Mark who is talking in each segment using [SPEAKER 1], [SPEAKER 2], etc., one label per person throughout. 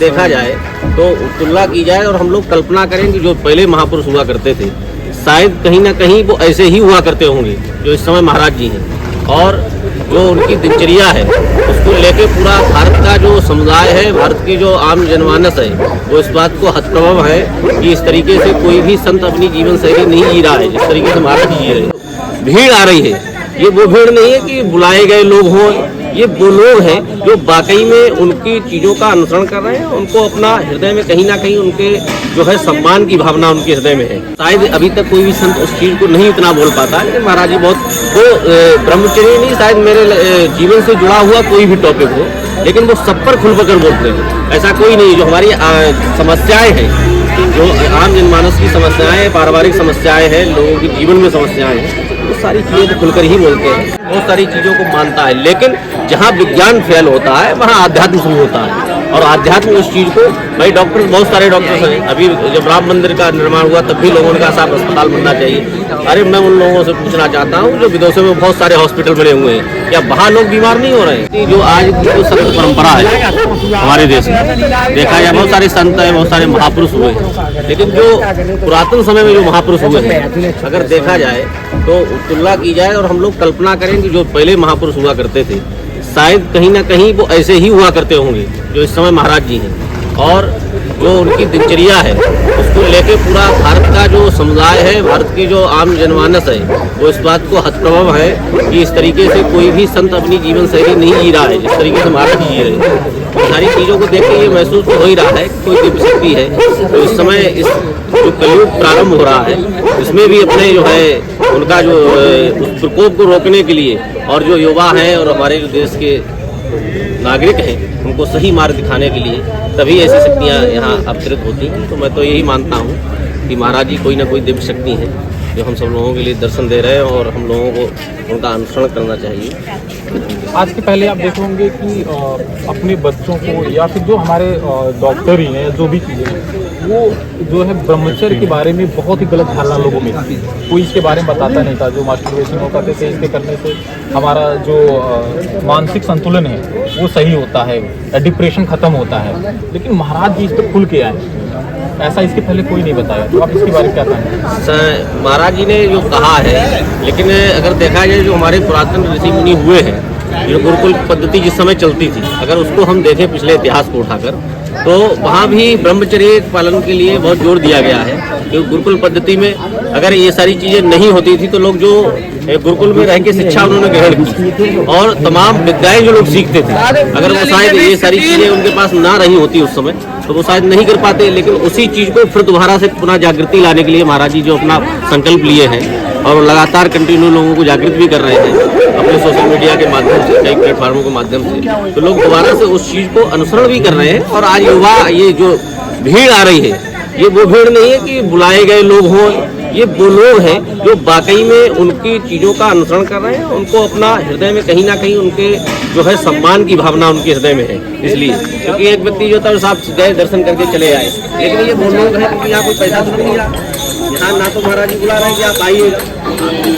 [SPEAKER 1] देखा जाए तो तुलना की जाए और हम लोग कल्पना करें कि जो पहले महापुरुष हुआ करते थे शायद कहीं ना कहीं वो ऐसे ही हुआ करते होंगे जो इस समय महाराज जी हैं। और जो उनकी दिनचर्या है उसको लेके पूरा भारत का जो समुदाय है, भारत की जो आम जनमानस है, वो इस बात को हतप्रभव है कि इस तरीके से कोई भी संत अपनी जीवन शैली नहीं जी रहा है जिस तरीके से महाराज जी जी रहे हैं। भीड़ आ रही है, ये वो भीड़ नहीं है कि बुलाए गए लोग हों, ये वो लोग हैं जो वाकई में उनकी चीज़ों का अनुसरण कर रहे हैं। उनको अपना हृदय में कहीं ना कहीं उनके जो है सम्मान की भावना उनके हृदय में है। शायद अभी तक कोई भी संत उस चीज़ को नहीं इतना बोल पाता, लेकिन महाराज जी बहुत वो ब्रह्मचर्य नहीं, शायद मेरे जीवन से जुड़ा हुआ कोई भी टॉपिक हो, लेकिन वो सब पर खुल पकड़ बोलते हैं। ऐसा कोई नहीं जो हमारी समस्याएं हैं, जो आम जनमानस की समस्याएं हैं, पारिवारिक समस्याएं हैं, लोगों के जीवन में समस्याएं हैं, वो सारी चीज़ों को खुलकर ही बोलते हैं। बहुत सारी चीज़ों को मानता है, लेकिन जहाँ विज्ञान फेल होता है वहाँ आध्यात्म शुरू होता है। और आध्यात्म उस चीज़ को, भाई डॉक्टर बहुत सारे डॉक्टर्स हैं, अभी जब राम मंदिर का निर्माण हुआ तब भी लोगों ने कहा साफ अस्पताल बनना चाहिए। अरे मैं उन लोगों से पूछना चाहता हूँ जो विदेशों में बहुत सारे हॉस्पिटल बने हुए हैं, क्या वहाँ लोग बीमार नहीं हो रहे हैं? जो आज की जो संत परंपरा है हमारे देश में, देखा जाए बहुत सारे संत हैं, बहुत सारे महापुरुष हुए हैं, लेकिन जो पुरातन समय में जो महापुरुष हुए हैं अगर देखा जाए तो तुलना की जाए और हम लोग कल्पना करें कि जो पहले महापुरुष हुआ करते थे शायद कहीं ना कहीं वो ऐसे ही हुआ करते होंगे जो इस समय महाराज जी हैं। और जो उनकी दिनचर्या है उसको लेके पूरा भारत का जो समुदाय है, भारत की जो आम जनमानस है, वो इस बात को हतप्रभव है कि इस तरीके से कोई भी संत अपनी जीवन शैली नहीं जी रहा है जिस तरीके से महाराज जी जी रहे हैं। सारी चीज़ों को देख के ये महसूस तो हो ही रहा है कि कोई दिव्य शक्ति है तो इस समय इस जो कलयुग प्रारंभ हो रहा है इसमें भी अपने जो है उनका जो उस प्रकोप को रोकने के लिए और जो युवा हैं और हमारे जो देश के नागरिक हैं उनको सही मार्ग दिखाने के लिए तभी ऐसी शक्तियाँ यहाँ अवतरित होती हैं। तो मैं तो यही मानता हूँ कि महाराज जी कोई ना कोई दिव्य शक्ति है जो हम सब लोगों के लिए दर्शन दे रहे हैं और हम लोगों को उनका अनुसरण करना चाहिए।
[SPEAKER 2] आज के पहले आप देखोगे कि अपने बच्चों को या फिर जो हमारे डॉक्टर ही हैं जो भी चीज़ें हैं वो जो है ब्रह्मचर्य के बारे में बहुत ही गलत धारणा लोगों में थी। कोई इसके बारे में बताता नहीं था। जो मास्टरबेशन होता था इसके करने से हमारा जो मानसिक संतुलन है वो सही होता है, डिप्रेशन खत्म होता है। लेकिन महाराज जी इस पर खुल के आए, ऐसा इसके पहले कोई नहीं बताया। तो आप इसके बारे में क्या कहेंगे?
[SPEAKER 1] महाराज जी ने जो कहा है, लेकिन अगर देखा जाए जो हमारे पुरातन ऋषि मुनि हुए हैं, जो गुरुकुल पद्धति जिस समय चलती थी, अगर उसको हम देखें पिछले इतिहास को उठाकर तो वहाँ भी ब्रह्मचर्य पालन के लिए बहुत जोर दिया गया है। क्योंकि गुरुकुल पद्धति में अगर ये सारी चीज़ें नहीं होती थी तो लोग जो गुरुकुल में रह के शिक्षा उन्होंने ग्रहण की और तमाम विद्याएं जो लोग सीखते थे, अगर वो शायद ये सारी चीज़ें उनके पास ना रही होती उस समय तो वो शायद नहीं कर पाते। लेकिन उसी चीज़ को फिर दोबारा से पुनः जागृति लाने के लिए महाराज जी जो अपना संकल्प लिए हैं और लगातार कंटिन्यू लोगों को जागृत भी कर रहे हैं अपने सोशल मीडिया के माध्यम से, कई प्लेटफार्मों के माध्यम से, तो लोग दोबारा से उस चीज़ को अनुसरण भी कर रहे हैं। और आज युवा ये जो भीड़ आ रही है, ये वो भीड़ नहीं है कि बुलाए गए लोग हों, ये वो लोग हैं जो वाकई में उनकी चीज़ों का अनुसरण कर रहे हैं। उनको अपना हृदय में कहीं ना कहीं उनके जो है सम्मान की भावना उनके हृदय में है। इसलिए क्योंकि एक व्यक्ति जो था साहब गए दर्शन करके चले आए, लेकिन ये वो लोग हैं क्योंकि यहाँ कोई पैसा तो नहीं मिला, यहाँ ना तो महाराज जी बुला रहे हैं कि आप आइए।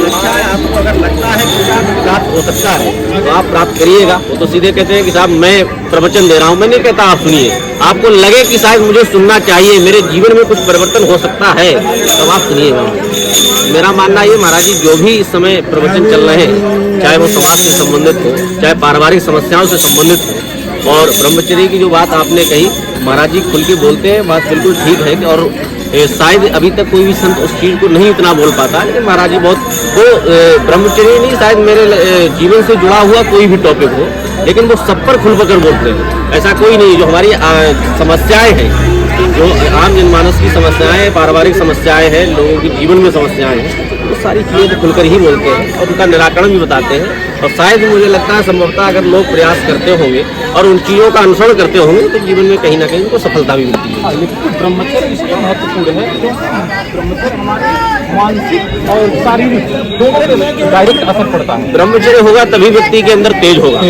[SPEAKER 1] अच्छा है, आपको अगर लगता है कि प्राप्त हो सकता है तो आप प्राप्त करिएगा। वो तो सीधे कहते हैं कि साहब मैं प्रवचन दे रहा हूँ, मैं नहीं कहता आप सुनिए। आपको लगे कि शायद मुझे सुनना चाहिए, मेरे जीवन में कुछ परिवर्तन हो सकता है, तब आप सुनिएगा। मेरा मानना ये महाराज जी जो भी इस समय प्रवचन चल रहे हैं, चाहे वो समाज से संबंधित हो, चाहे पारिवारिक समस्याओं से संबंधित हो, और ब्रह्मचर्य की जो बात आपने कही, महाराज जी खुल के बोलते हैं, बात बिल्कुल ठीक है। और शायद अभी तक कोई भी संत उस चीज़ को नहीं इतना बोल पाता, लेकिन महाराज जी बहुत वो ब्रह्मचर्य नहीं, शायद मेरे जीवन से जुड़ा हुआ कोई भी टॉपिक हो, लेकिन वो सब पर खुल पकड़ बोलते हैं। ऐसा कोई नहीं जो हमारी समस्याएं हैं, जो आम जनमानस की समस्याएं हैं, पारिवारिक समस्याएं हैं, लोगों के जीवन में समस्याएं हैं, वो सारी चीज़ों को खुलकर ही बोलते हैं और उनका निराकरण भी बताते हैं। और शायद मुझे लगता है संभवतः अगर लोग प्रयास करते होंगे और उन चीज़ों का अनुसरण करते होंगे तो जीवन में कहीं ना कहीं उनको सफलता भी मिलती है।
[SPEAKER 2] लेकिन ब्रह्मचर्य इसलिए महत्वपूर्ण है क्योंकि ब्रह्मचर्य हमारे मानसिक और शारीरिक दोनों पे डायरेक्ट असर पड़ता है।
[SPEAKER 1] ब्रह्मचर्य होगा तभी व्यक्ति के अंदर तेज होगा।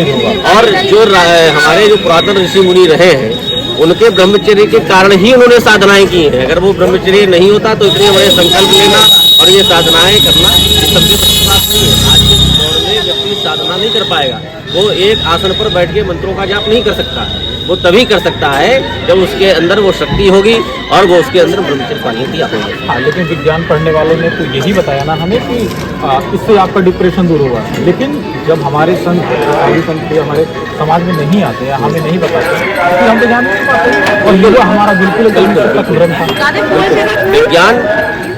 [SPEAKER 1] और जो हमारे जो पुरातन ऋषि मुनि रहे हैं उनके ब्रह्मचर्य के कारण ही उन्होंने साधनाएं की हैं। अगर वो ब्रह्मचर्य नहीं होता तो इतने बड़े संकल्प लेना और ये साधनाएं करना ये सबके पास नहीं है। आज के दौर में व्यक्ति साधना नहीं कर पाएगा। वो एक आसन पर बैठ के मंत्रों का जाप नहीं कर सकता। वो तभी कर सकता है जब उसके अंदर वो शक्ति होगी और वो उसके अंदर ब्रह्मचर्य पानी की होगी।
[SPEAKER 2] हाँ, लेकिन विज्ञान पढ़ने वालों ने तो यही बताया ना हमें कि इससे आपका डिप्रेशन दूर होगा। लेकिन जब हमारे संत हमारे समाज में नहीं आते या हमें नहीं बताते तो हम तो जान नहीं पाते। और ये जो हमारा बिल्कुल गलत भ्रम था।
[SPEAKER 1] विज्ञान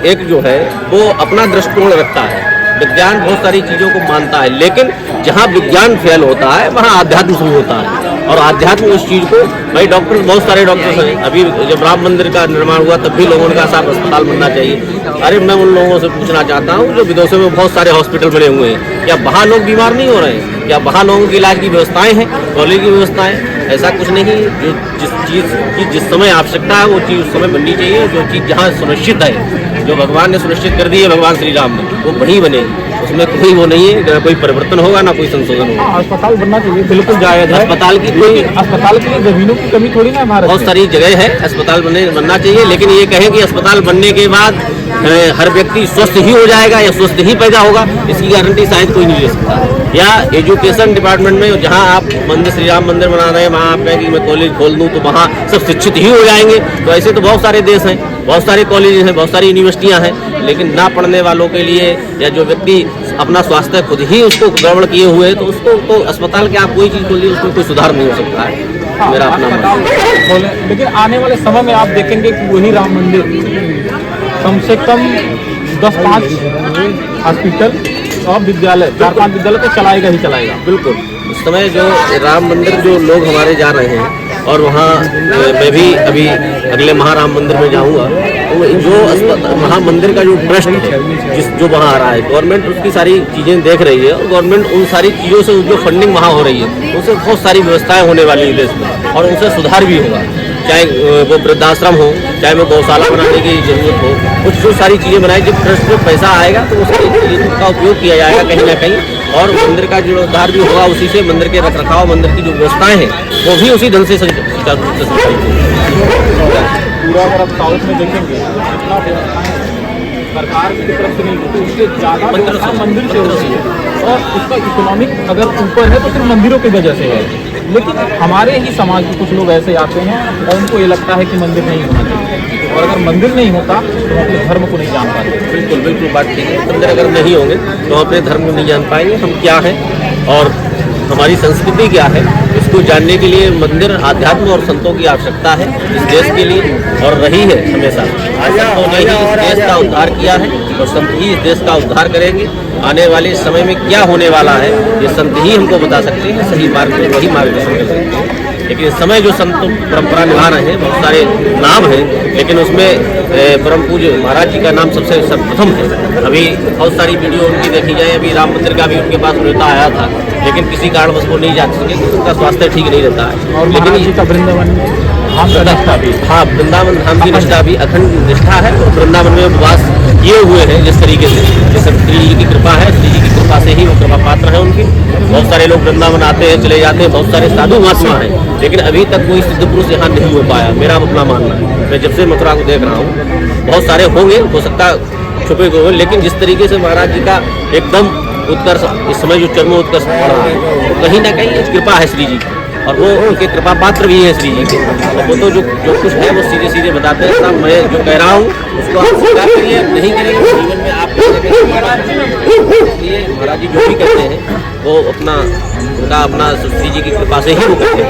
[SPEAKER 1] एक जो है वो अपना दृष्टिकोण रखता है। विज्ञान बहुत सारी चीज़ों को मानता है, लेकिन जहाँ विज्ञान फेल होता है वहाँ आध्यात्म शुरू होता है। और आध्यात्म उस चीज़ को, भाई डॉक्टर बहुत सारे डॉक्टर्स हैं। अभी जब राम मंदिर का निर्माण हुआ तब भी लोगों ने कहा साफ अस्पताल बनना चाहिए। अरे मैं उन लोगों से पूछना चाहता हूँ जो विदेशों में बहुत सारे हॉस्पिटल बने हुए हैं, क्या वहाँ लोग बीमार नहीं हो रहे हैं? क्या वहाँ लोगों की इलाज की व्यवस्थाएँ हैं, कॉलेज की व्यवस्थाएँ? ऐसा कुछ नहीं। जो जिस चीज़ की जिस समय आवश्यकता है वो चीज़ उस समय बननी चाहिए। जो चीज़ जहाँ सुनिश्चित है, जो भगवान ने सुनिश्चित कर दी है, भगवान श्री राम ने, वो वहीं बनेगी। उसमें कोई वो नहीं है, ना कोई परिवर्तन होगा ना कोई संशोधन होगा।
[SPEAKER 2] अस्पताल बनना चाहिए, बिल्कुल जायज है।
[SPEAKER 1] अस्पताल की कोई
[SPEAKER 2] अस्पताल के लिए जमीनों की कमी थोड़ी ना है भारत में।
[SPEAKER 1] बहुत सारी जगह है अस्पताल बनना चाहिए, लेकिन ये कहें कि अस्पताल बनने के बाद हर व्यक्ति स्वस्थ ही हो जाएगा या स्वस्थ ही पैदा होगा, इसकी गारंटी शायद कोई नहीं ले सकता। या एजुकेशन डिपार्टमेंट में जहाँ आप मंदिर श्री राम मंदिर बना रहे हैं, वहाँ आप कहें कि मैं कॉलेज खोल दूँ तो वहाँ सब शिक्षित ही हो जाएंगे। तो ऐसे तो बहुत सारे देश हैं, बहुत सारे कॉलेज हैं, बहुत सारी यूनिवर्सिटियाँ हैं, लेकिन ना पढ़ने वालों के लिए या जो व्यक्ति अपना स्वास्थ्य खुद ही उसको गड़बड़ किए हुए है तो उसको तो अस्पताल के आप कोई चीज़ खोलिए उसमें कोई सुधार नहीं हो सकता है। मेरा अपना
[SPEAKER 2] खोलें, लेकिन आने वाले समय में आप देखेंगे कि वही राम मंदिर कम से कम 10-5 हॉस्पिटल और विद्यालय, 4-5 विद्यालय तो चलाएगा ही चलाएगा। बिल्कुल।
[SPEAKER 1] इस समय जो राम मंदिर जो लोग हमारे जा रहे हैं और वहाँ मैं भी अभी अगले महाराम मंदिर में जाऊँगा, तो जो वहाँ मंदिर का जो ट्रस्ट है जो वहाँ आ रहा है, गवर्नमेंट उसकी सारी चीज़ें देख रही है और गवर्नमेंट उन सारी चीज़ों से जो फंडिंग वहाँ हो रही है उससे बहुत सारी व्यवस्थाएं होने वाली है देश में और उनसे सुधार भी होगा। चाहे वो वृद्धाश्रम हो, चाहे वो गौशाला बनाने की जरूरत हो, कुछ जो सारी चीज़ें बनाई, जब ट्रस्ट में पैसा आएगा तो उसकी चीज़ों का उपयोग किया जाएगा कहीं ना कहीं और मंदिर का जो उद्धार भी होगा, उसी से मंदिर के रखरखाव, मंदिर की जो व्यवस्थाएं हैं वो भी उसी ढंग से संचालित
[SPEAKER 2] पूरा अगर आप साउथ में देखेंगे जितना सरकार की तरफ से नहीं होती, उससे ज़्यादा मंदिर से होती है और उसका इकोनॉमिक अगर ऊपर है तो सिर्फ मंदिरों की वजह से है। लेकिन हमारे ही समाज के कुछ लोग ऐसे आते हैं और उनको ये लगता है कि मंदिर नहीं होना चाहिए, और अगर मंदिर नहीं होता तो हम अपने धर्म को नहीं जान पाते।
[SPEAKER 1] बिल्कुल बिल्कुल बात ठीक है। मंदिर अगर नहीं होंगे तो हम अपने धर्म को नहीं जान पाएंगे, हम क्या हैं और हमारी संस्कृति क्या है। इसको जानने के लिए मंदिर, आध्यात्म और संतों की आवश्यकता है इस देश के लिए और रही है हमेशा। आज संतों ने ही इस देश का उद्धार किया है और संत ही इस देश का उद्धार करेंगे। आने वाले समय में क्या होने वाला है ये संत ही हमको बता सकते हैं, सही मार्ग में वही मार्गदर्शन कर सकते हैं। लेकिन इस समय जो संत परंपरा निभा रहे हैं, बहुत सारे नाम हैं, लेकिन उसमें परम पूज्य महाराज जी का नाम सबसे सर्वप्रथम है। अभी बहुत सारी वीडियो उनकी देखी जाए, अभी राम मंदिर का भी उनके पास नेता आया था, लेकिन किसी कारणवश वो नहीं जा सके, उनका स्वास्थ्य ठीक नहीं रहता है।
[SPEAKER 2] और
[SPEAKER 1] लेकिन
[SPEAKER 2] इसका वृंदावन
[SPEAKER 1] हाँ, वृंदावन धाम की निष्ठा भी अखंड निष्ठा है और वृंदावन में उपवास किए हुए हैं जिस तरीके से, जैसे श्री जी की कृपा है, श्री जी की कृपा से ही वो कृपा पात्र है उनकी। बहुत सारे लोग वृंदावन आते हैं, चले जाते हैं, बहुत सारे साधु महात्मा हैं, लेकिन अभी तक कोई सिद्ध पुरुष यहाँ नहीं हो पाया, मेरा अपना मानना है। मैं जब से मथुरा को देख रहा हूँ, बहुत सारे होंगे, हो सकता छुपे हुए, लेकिन जिस तरीके से महाराज जी का एकदम उत्कर्ष इस समय जो चरमो उत्कर्ष पड़ रहा है, तो कहीं ना कहीं कृपा है श्री जी की और वो उनके कृपा पात्र भी है श्री जी के। वो तो जो कुछ है वो सीधे सीधे बताते हैं। मैं जो कह रहा हूँ उसको आप स्वीकार करिए, नहीं करेंगे जीवन में आप इसलिए महाराज जी जो भी करते हैं वो उनका अपना श्री जी की कृपा से ही वो करते हैं।